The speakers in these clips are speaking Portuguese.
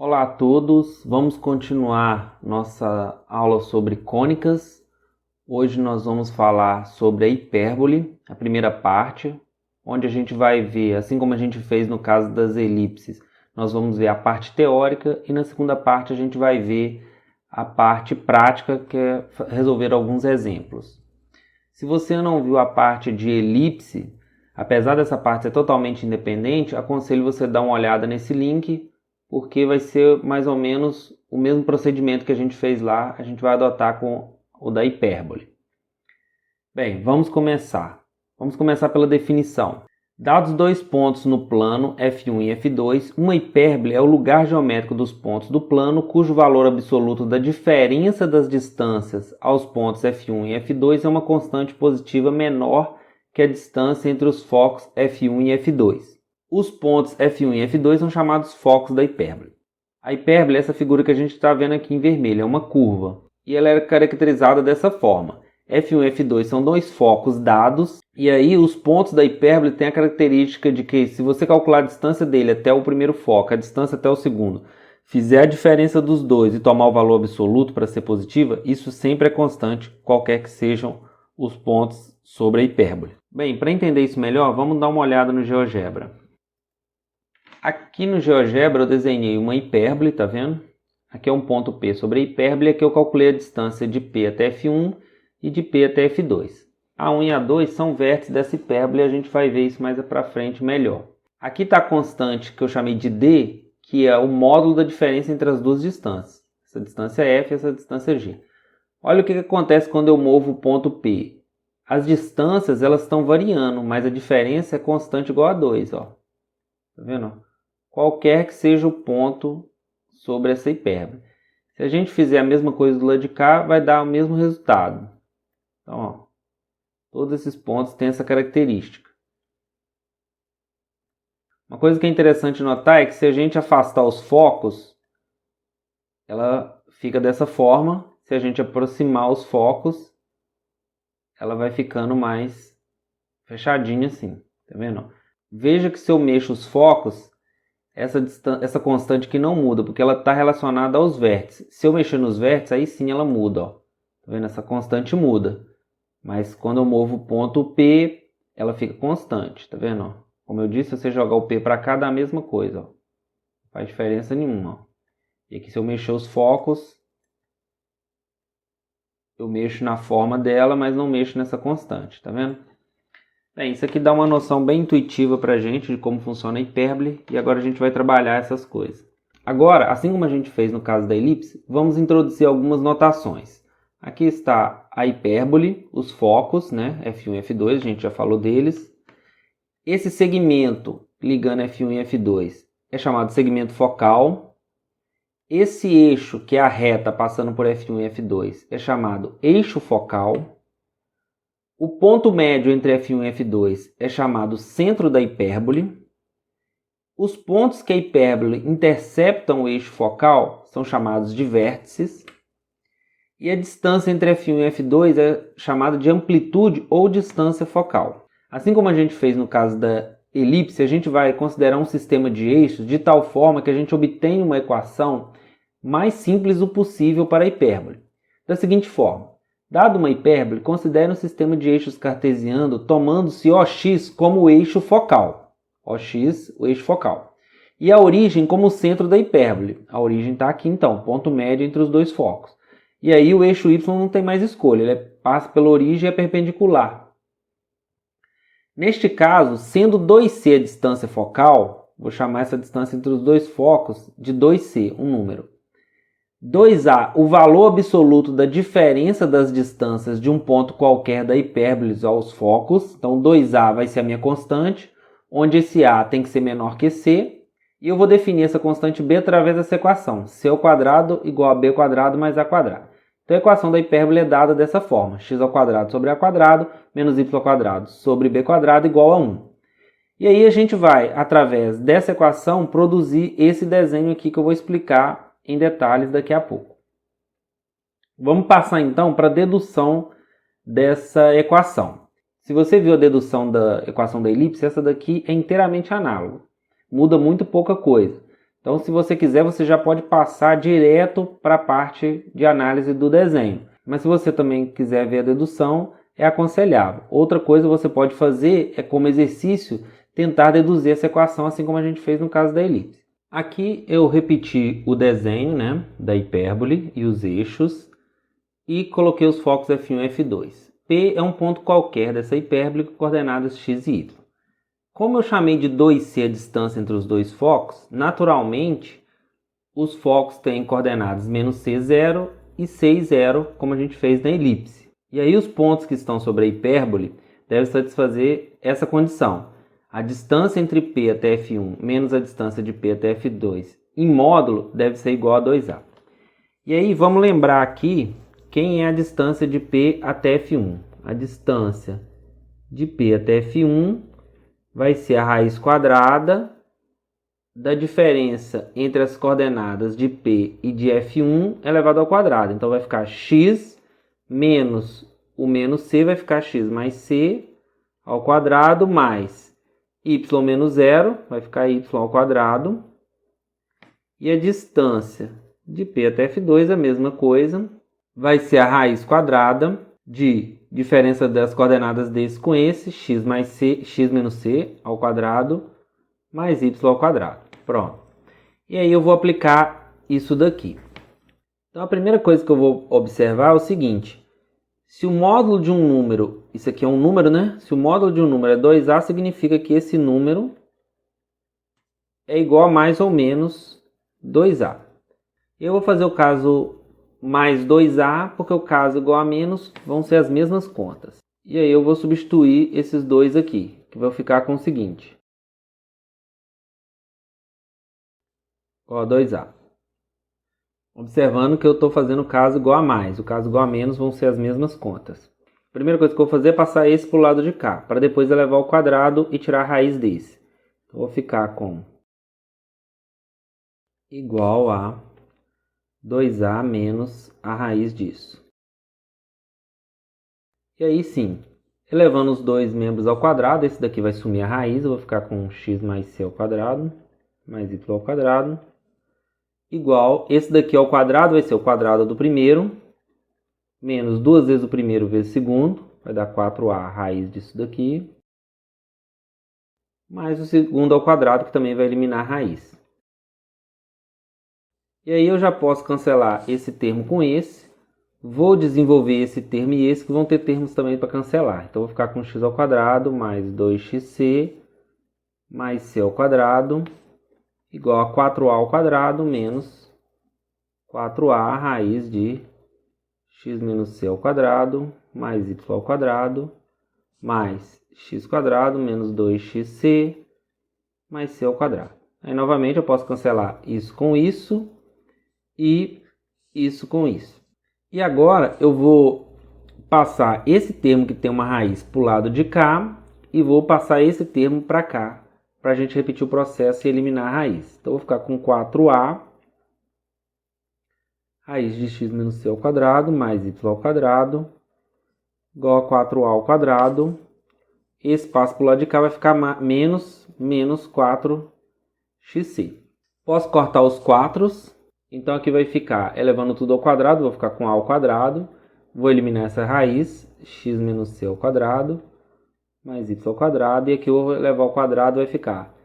Olá a todos, vamos continuar nossa aula sobre cônicas. Hoje nós vamos falar sobre a hipérbole, a primeira parte, onde a gente vai ver, assim como a gente fez no caso das elipses, nós vamos ver a parte teórica e na segunda parte a gente vai ver a parte prática, que é resolver alguns exemplos. Se você não viu a parte de elipse, apesar dessa parte ser totalmente independente, aconselho você dar uma olhada nesse link, porque vai ser mais ou menos o mesmo procedimento que a gente fez lá, a gente vai adotar com o da hipérbole. Bem, vamos começar. Vamos começar pela definição. Dados dois pontos no plano F1 e F2, uma hipérbole é o lugar geométrico dos pontos do plano cujo valor absoluto da diferença das distâncias aos pontos F1 e F2 é uma constante positiva menor que a distância entre os focos F1 e F2. Os pontos F1 e F2 são chamados focos da hipérbole. A hipérbole é essa figura que a gente está vendo aqui em vermelho, é uma curva. E ela é caracterizada dessa forma. F1 e F2 são dois focos dados, e aí os pontos da hipérbole têm a característica de que se você calcular a distância dele até o primeiro foco, a distância até o segundo, fizer a diferença dos dois e tomar o valor absoluto para ser positiva, isso sempre é constante, qualquer que sejam os pontos sobre a hipérbole. Bem, para entender isso melhor, vamos dar uma olhada no GeoGebra. Aqui no GeoGebra eu desenhei uma hipérbole, tá vendo? Aqui é um ponto P sobre a hipérbole, aqui eu calculei a distância de P até F1 e de P até F2. A1 e A2 são vértices dessa hipérbole e a gente vai ver isso mais para frente melhor. Aqui está a constante que eu chamei de D, que é o módulo da diferença entre as duas distâncias. Essa distância F e essa distância G. Olha o que acontece quando eu movo o ponto P. As distâncias elas estão variando, mas a diferença é constante igual a 2. Ó. Tá vendo? Qualquer que seja o ponto sobre essa hipérbole. Se a gente fizer a mesma coisa do lado de cá, vai dar o mesmo resultado. Então, ó, todos esses pontos têm essa característica. Uma coisa que é interessante notar é que se a gente afastar os focos, ela fica dessa forma. Se a gente aproximar os focos, ela vai ficando mais fechadinha assim. Tá vendo? Veja que se eu mexo os focos, essa constante aqui não muda, porque ela está relacionada aos vértices. Se eu mexer nos vértices, aí sim ela muda. Ó. Tá vendo? Essa constante muda. Mas quando eu movo o ponto P, ela fica constante. Tá vendo? Ó? Como eu disse, se você jogar o P para cá, dá a mesma coisa. Ó. Não faz diferença nenhuma. Ó. E aqui se eu mexer os focos, eu mexo na forma dela, mas não mexo nessa constante. Tá vendo? Bem, isso aqui dá uma noção bem intuitiva para a gente de como funciona a hipérbole e agora a gente vai trabalhar essas coisas. Agora, assim como a gente fez no caso da elipse, vamos introduzir algumas notações. Aqui está a hipérbole, os focos, né? F1 e F2, a gente já falou deles. Esse segmento ligando F1 e F2 é chamado de segmento focal. Esse eixo, que é a reta passando por F1 e F2, é chamado eixo focal. O ponto médio entre F1 e F2 é chamado centro da hipérbole. Os pontos que a hipérbole interceptam o eixo focal são chamados de vértices. E a distância entre F1 e F2 é chamada de amplitude ou distância focal. Assim como a gente fez no caso da elipse, a gente vai considerar um sistema de eixos de tal forma que a gente obtenha uma equação mais simples o possível para a hipérbole. Da seguinte forma. Dado uma hipérbole, considere um sistema de eixos cartesiano tomando-se OX como o eixo focal. OX, o eixo focal. E a origem como o centro da hipérbole. A origem está aqui então, ponto médio entre os dois focos. E aí o eixo Y não tem mais escolha, ele passa pela origem e é perpendicular. Neste caso, sendo 2C a distância focal, vou chamar essa distância entre os dois focos de 2C, um número. 2A, o valor absoluto da diferença das distâncias de um ponto qualquer da hipérbole aos focos. Então, 2A vai ser a minha constante, onde esse A tem que ser menor que C. E eu vou definir essa constante B através dessa equação. C ao quadrado igual a B quadrado mais A quadrado. Então, a equação da hipérbole é dada dessa forma. X ao quadrado sobre A quadrado menos Y ao quadrado sobre B quadrado igual a 1. E aí a gente vai, através dessa equação, produzir esse desenho aqui que eu vou explicar em detalhes daqui a pouco. Vamos passar então para a dedução dessa equação. Se você viu a dedução da equação da elipse, essa daqui é inteiramente análoga. Muda muito pouca coisa. Então, se você quiser, você já pode passar direto para a parte de análise do desenho. Mas se você também quiser ver a dedução, é aconselhável. Outra coisa que você pode fazer é, como exercício, tentar deduzir essa equação, assim como a gente fez no caso da elipse. Aqui eu repeti o desenho, né, da hipérbole e os eixos e coloquei os focos F1 e F2. P é um ponto qualquer dessa hipérbole com coordenadas x e y. Como eu chamei de 2C a distância entre os dois focos, naturalmente os focos têm coordenadas menos C0 e C e 0, como a gente fez na elipse. E aí os pontos que estão sobre a hipérbole devem satisfazer essa condição. A distância entre P até F1 menos a distância de P até F2 em módulo deve ser igual a 2A. E aí vamos lembrar aqui quem é a distância de P até F1. A distância de P até F1 vai ser a raiz quadrada da diferença entre as coordenadas de P e de F1 elevado ao quadrado. Então vai ficar x menos o menos c, vai ficar x mais c ao quadrado, mais y menos 0, vai ficar y ao quadrado. E a distância de P até F2 é a mesma coisa, vai ser a raiz quadrada de diferença das coordenadas desse com esse, x mais c, x menos c ao quadrado, mais y ao quadrado. Pronto. E aí eu vou aplicar isso daqui. Então a primeira coisa que eu vou observar é o seguinte. Se o módulo de um número, isso aqui é um número, né? Se o módulo de um número é 2A, significa que esse número é igual a mais ou menos 2A. Eu vou fazer o caso mais 2A, porque o caso igual a menos vão ser as mesmas contas. E aí eu vou substituir esses dois aqui, que vai ficar com o seguinte. Igual a 2A. Observando que eu estou fazendo o caso igual a mais. O caso igual a menos vão ser as mesmas contas. A primeira coisa que eu vou fazer é passar esse para o lado de cá, para depois elevar ao quadrado e tirar a raiz desse. Então, vou ficar com igual a 2A menos a raiz disso. E aí sim, elevando os dois membros ao quadrado, esse daqui vai sumir a raiz, eu vou ficar com x mais c ao quadrado, mais y ao quadrado, igual, esse daqui ao quadrado vai ser o quadrado do primeiro, menos 2 vezes o primeiro vezes o segundo, vai dar 4a raiz disso daqui, mais o segundo ao quadrado, que também vai eliminar a raiz. E aí eu já posso cancelar esse termo com esse, vou desenvolver esse termo e esse, que vão ter termos também para cancelar. Então, vou ficar com x ao quadrado mais 2xc mais c ao quadrado igual a 4a ao quadrado menos 4a raiz de x menos c ao quadrado mais y ao quadrado mais x quadrado menos 2xc mais c ao quadrado. Aí, novamente, eu posso cancelar isso com isso e isso com isso. E agora eu vou passar esse termo que tem uma raiz para o lado de cá e vou passar esse termo para cá, para a gente repetir o processo e eliminar a raiz. Então, eu vou ficar com 4a raiz de x menos c ao quadrado mais y ao quadrado igual a 4a ao quadrado. Esse passo para o lado de cá vai ficar menos 4xc. Posso cortar os 4. Então, aqui vai ficar, elevando tudo ao quadrado, vou ficar com a ao quadrado. Vou eliminar essa raiz, x menos c ao quadrado, mais y ao quadrado. E aqui eu vou elevar ao quadrado, vai ficar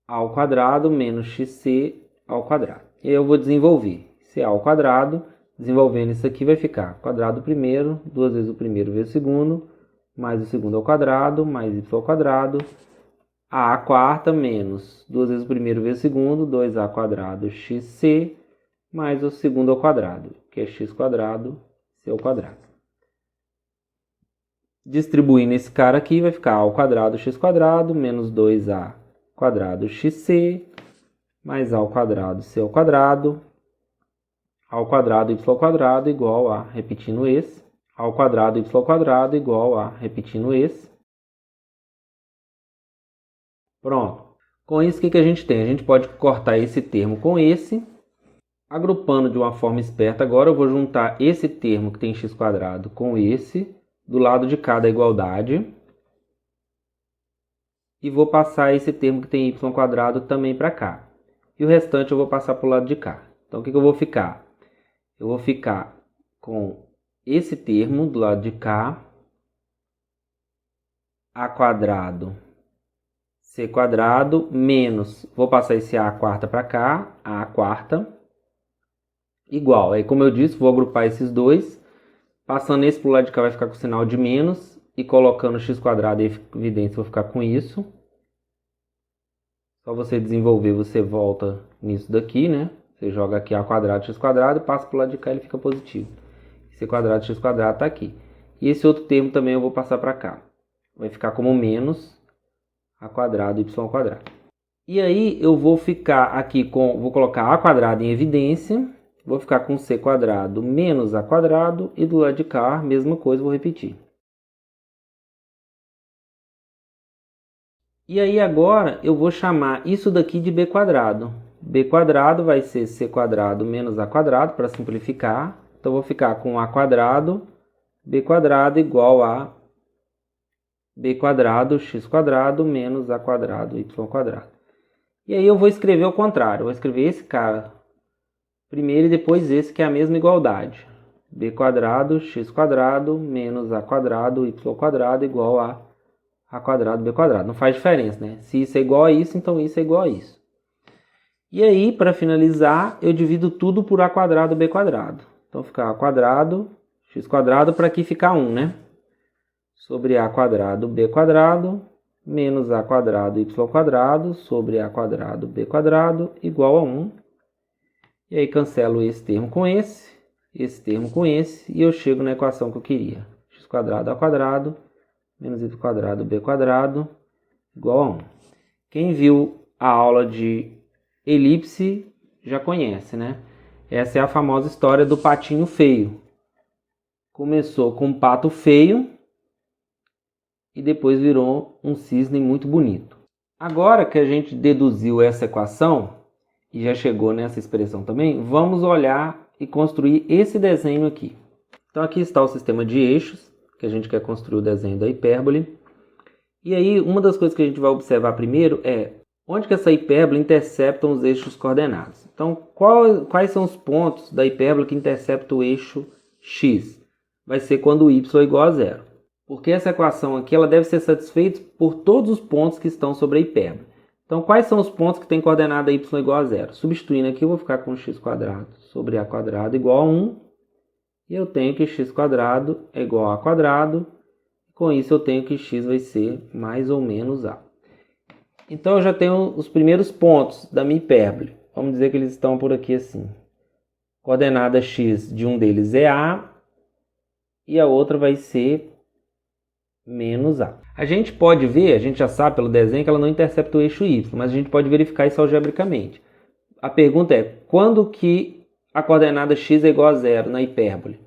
a ao quadrado menos xc ao quadrado. E aí eu vou desenvolver c ao quadrado. Desenvolvendo isso aqui vai ficar quadrado do primeiro, 2 vezes o primeiro vezes o segundo, mais o segundo ao quadrado, mais y ao quadrado. A quarta menos 2 vezes o primeiro vezes o segundo, 2a quadrado xc, mais o segundo ao quadrado, que é x quadrado, c ao quadrado. Distribuindo esse cara aqui, vai ficar a ao quadrado x quadrado, menos 2a quadrado xc, mais a ao quadrado c ao quadrado y ao quadrado igual a, repetindo esse, ao quadrado y ao quadrado igual a, repetindo esse. Pronto. Com isso, o que a gente tem? A gente pode cortar esse termo com esse. Agrupando de uma forma esperta, agora eu vou juntar esse termo que tem x quadrado com esse, do lado de cá da igualdade. E vou passar esse termo que tem y quadrado também para cá. e o restante eu vou passar para o lado de cá. Então, o que eu vou ficar? Eu vou ficar com esse termo do lado de cá, a quadrado, c quadrado, menos, vou passar esse a quarta para cá, a quarta, igual. Aí, como eu disse, vou agrupar esses dois, passando esse para o lado de cá vai ficar com o sinal de menos, e colocando x quadrado em evidência, vou ficar com isso. Só você desenvolver, você volta nisso daqui, né? Você joga aqui a quadrado, x quadrado, passa para o lado de cá, ele fica positivo. C quadrado, x quadrado está aqui. E esse outro termo também eu vou passar para cá. Vai ficar como menos a quadrado, y quadrado. E aí eu vou ficar aqui com, vou colocar a quadrado em evidência, vou ficar com c quadrado menos a quadrado, e do lado de cá, mesma coisa, vou repetir. E aí agora eu vou chamar isso daqui de b quadrado. B quadrado vai ser c quadrado menos a quadrado, para simplificar. Então eu vou ficar com a quadrado, b quadrado igual a b quadrado, x quadrado menos a quadrado, y quadrado. E aí eu vou escrever o contrário. Eu vou escrever esse cara primeiro e depois esse, que é a mesma igualdade. B quadrado, x quadrado menos a quadrado, y quadrado igual a quadrado, b quadrado. Não faz diferença, né? Se isso é igual a isso, então isso é igual a isso. E aí, para finalizar, eu divido tudo por a quadrado, b quadrado. Então fica a quadrado, x quadrado, para aqui ficar 1, né? Sobre a quadrado, b quadrado, menos a quadrado, y quadrado, sobre a quadrado, b quadrado, igual a 1. E aí cancelo esse termo com esse termo com esse, e eu chego na equação que eu queria. X quadrado ao quadrado, menos y quadrado, b quadrado, igual a 1. Quem viu a aula de elipse já conhece, né? Essa é a famosa história do patinho feio. Começou com um pato feio e depois virou um cisne muito bonito. Agora que a gente deduziu essa equação e já chegou nessa expressão também, vamos olhar e construir esse desenho aqui. Então aqui está o sistema de eixos, que a gente quer construir o desenho da hipérbole. E aí, uma das coisas que a gente vai observar primeiro é onde que essa hipérbole intercepta os eixos coordenados. Então, quais são os pontos da hipérbole que interceptam o eixo x? Vai ser quando o y é igual a zero. Porque essa equação aqui ela deve ser satisfeita por todos os pontos que estão sobre a hipérbole. Então, quais são os pontos que têm coordenada y igual a zero? Substituindo aqui, eu vou ficar com x quadrado sobre a quadrado igual a 1. E eu tenho que x quadrado é igual a quadrado. Com isso, eu tenho que x vai ser mais ou menos a. Então, eu já tenho os primeiros pontos da minha hipérbole. Vamos dizer que eles estão por aqui assim. Coordenada x de um deles é a. E a outra vai ser menos a. A gente pode ver, a gente já sabe pelo desenho que ela não intercepta o eixo y, mas a gente pode verificar isso algebricamente. A pergunta é, quando que a coordenada x é igual a zero na hipérbole?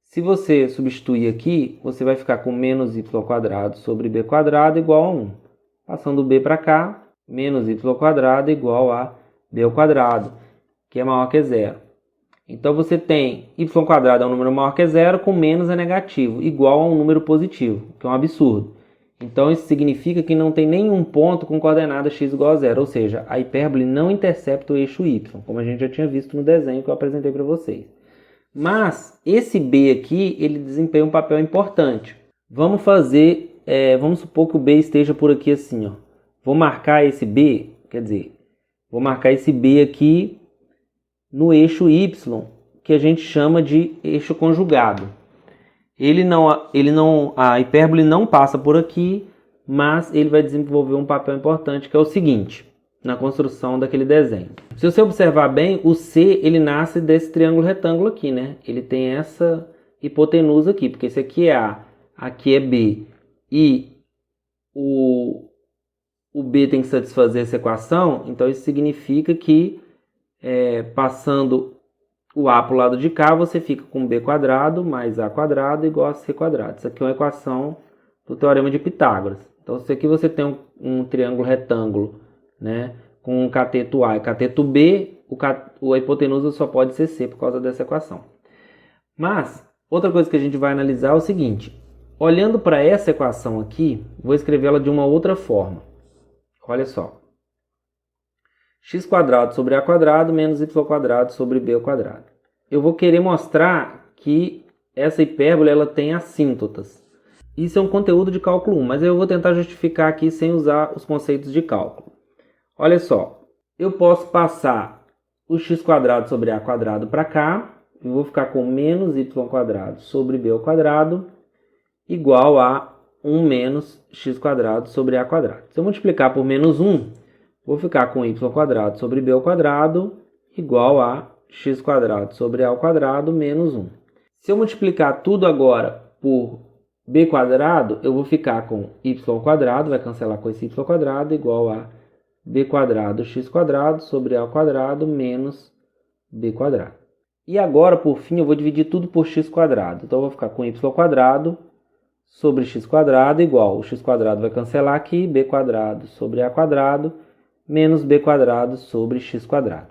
Se você substituir aqui, você vai ficar com menos y quadrado sobre b quadrado igual a 1. Passando o b para cá, menos y quadrado igual a b ao quadrado, que é maior que zero. Então você tem y quadrado é um número maior que zero, com menos é negativo, igual a um número positivo, que é um absurdo. Então isso significa que não tem nenhum ponto com coordenada x igual a zero, ou seja, a hipérbole não intercepta o eixo y, como a gente já tinha visto no desenho que eu apresentei para vocês. Mas esse b aqui, ele desempenha um papel importante. Vamos supor que o b esteja por aqui assim, ó. Vou marcar esse b, vou marcar esse b aqui no eixo y, que a gente chama de eixo conjugado. A hipérbole não passa por aqui, mas ele vai desenvolver um papel importante, que é o seguinte, na construção daquele desenho. Se você observar bem, o C ele nasce desse triângulo retângulo aqui, né? Ele tem essa hipotenusa aqui, porque esse aqui é A, aqui é B, e o B tem que satisfazer essa equação, então isso significa que passando o A para o lado de cá, você fica com B quadrado mais A quadrado igual a C quadrado. Isso aqui é uma equação do Teorema de Pitágoras. Então, se aqui você tem um triângulo retângulo, né, com um cateto A e cateto B, a hipotenusa só pode ser C por causa dessa equação. Mas, outra coisa que a gente vai analisar é o seguinte. Olhando para essa equação aqui, vou escrevê-la de uma outra forma. Olha só. x² sobre a quadrado menos y² sobre b ao quadrado. Eu vou querer mostrar que essa hipérbole ela tem assíntotas. Isso é um conteúdo de cálculo 1, mas eu vou tentar justificar aqui sem usar os conceitos de cálculo. Olha só, eu posso passar o x² sobre a² para cá, eu vou ficar com menos y² sobre b ao quadrado igual a 1 menos x² sobre a². Se eu multiplicar por menos 1, vou ficar com y² sobre b ao quadrado igual a x² sobre a² menos 1. Se eu multiplicar tudo agora por b², eu vou ficar com y², vai cancelar com esse y² igual a b² x² sobre a² menos b². E agora, por fim, eu vou dividir tudo por x². Então, eu vou ficar com y² sobre x² igual, o x² vai cancelar aqui, b² sobre a² menos b² sobre x².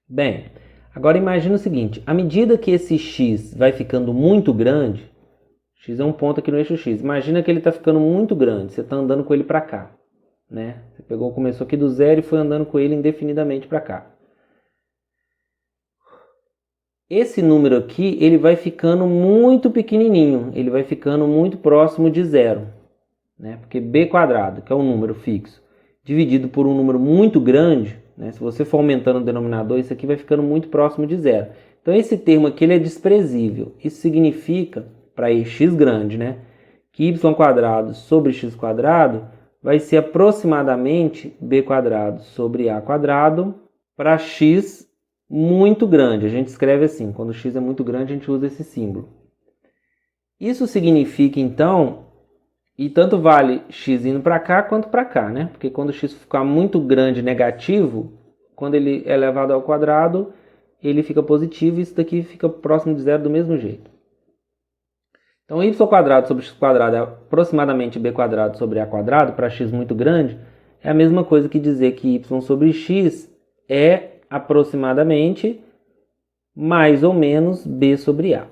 Bem, agora imagina o seguinte, à medida que esse x vai ficando muito grande, x é um ponto aqui no eixo x, imagina que ele está ficando muito grande, você está andando com ele para cá, né? Você começou aqui do zero e foi andando com ele indefinidamente para cá. Esse número aqui, ele vai ficando muito pequenininho, ele vai ficando muito próximo de zero, né? Porque b², que é um número fixo, dividido por um número muito grande, né? Se você for aumentando o denominador, isso aqui vai ficando muito próximo de zero. Então esse termo aqui ele é desprezível. Isso significa, para x grande, né, que y² sobre x² vai ser aproximadamente b² sobre a² para x muito grande. A gente escreve assim, quando x é muito grande a gente usa esse símbolo. Isso significa então, e tanto vale x indo para cá quanto para cá, né? Porque quando x ficar muito grande negativo, quando ele é elevado ao quadrado, ele fica positivo e isso daqui fica próximo de zero do mesmo jeito. Então y² sobre x² é aproximadamente b² sobre a² para x muito grande, é a mesma coisa que dizer que y sobre x é aproximadamente mais ou menos b sobre a.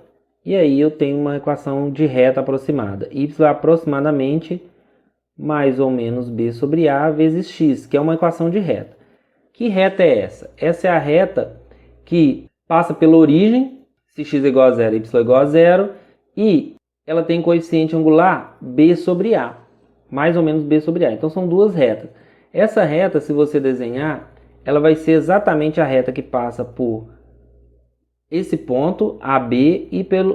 E aí eu tenho uma equação de reta aproximada. Y é aproximadamente mais ou menos b sobre a vezes x, que é uma equação de reta. Que reta é essa? Essa é a reta que passa pela origem, se x é igual a 0, y é igual a 0, e ela tem coeficiente angular b sobre a, mais ou menos b sobre a. Então são duas retas. Essa reta, se você desenhar, ela vai ser exatamente a reta que passa por esse ponto, AB,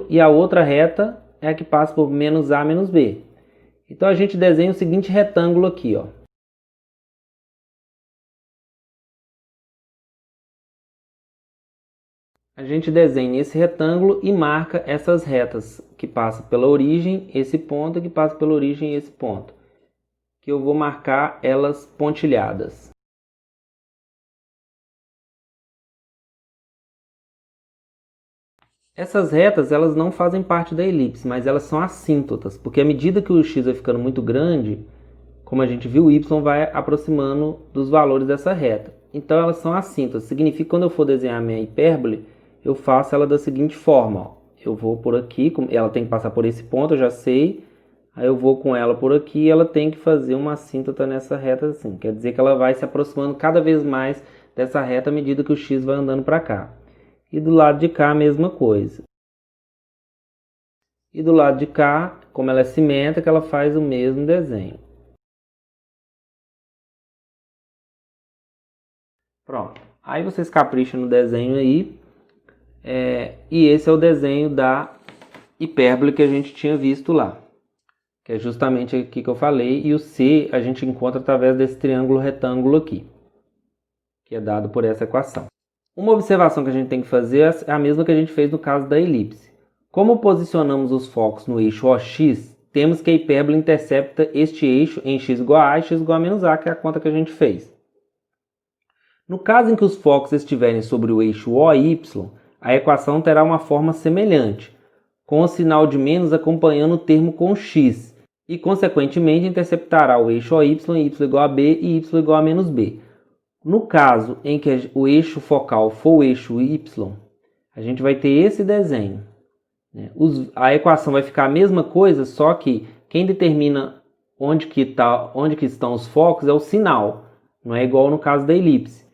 e a outra reta é a que passa por menos A menos B. Então a gente desenha o seguinte retângulo aqui, ó. A gente desenha esse retângulo e marca essas retas que passam pela origem, esse ponto, e que passam pela origem, esse ponto. Que eu vou marcar elas pontilhadas. Essas retas elas não fazem parte da elipse, mas elas são assíntotas, porque à medida que o x vai ficando muito grande, como a gente viu, o y vai aproximando dos valores dessa reta. Então elas são assíntotas, significa que quando eu for desenhar a minha hipérbole, eu faço ela da seguinte forma, ó. Eu vou por aqui, ela tem que passar por esse ponto, eu já sei, aí eu vou com ela por aqui e ela tem que fazer uma assíntota nessa reta assim, quer dizer que ela vai se aproximando cada vez mais dessa reta à medida que o x vai andando para cá. E do lado de cá a mesma coisa. E do lado de cá, como ela é simétrica, ela faz o mesmo desenho. Pronto. Aí vocês capricham no desenho aí. E esse é o desenho da hipérbole que a gente tinha visto lá. Que é justamente aqui que eu falei. E o C a gente encontra através desse triângulo retângulo aqui. Que é dado por essa equação. Uma observação que a gente tem que fazer é a mesma que a gente fez no caso da elipse. Como posicionamos os focos no eixo OX, temos que a hipérbole intercepta este eixo em x igual a e x igual a menos a, que é a conta que a gente fez. No caso em que os focos estiverem sobre o eixo OY, a equação terá uma forma semelhante, com o sinal de menos acompanhando o termo com x, e consequentemente interceptará o eixo OY em y igual a b e y igual a menos b. No caso em que o eixo focal for o eixo y, a gente vai ter esse desenho. A equação vai ficar a mesma coisa, só que quem determina onde que estão os focos é o sinal. Não é igual no caso da elipse.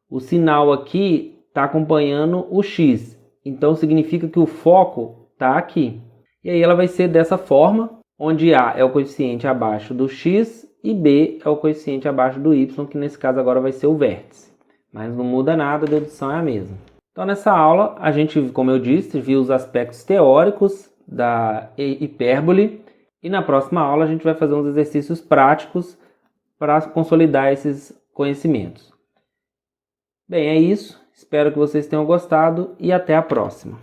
O sinal aqui está acompanhando o x, então significa que o foco está aqui. E aí ela vai ser dessa forma, onde A é o coeficiente abaixo do x e B é o coeficiente abaixo do y, que nesse caso agora vai ser o vértice. Mas não muda nada, a dedução é a mesma. Então nessa aula a gente, como eu disse, viu os aspectos teóricos da hipérbole e na próxima aula a gente vai fazer uns exercícios práticos para consolidar esses conhecimentos. Bem, é isso. Espero que vocês tenham gostado e até a próxima.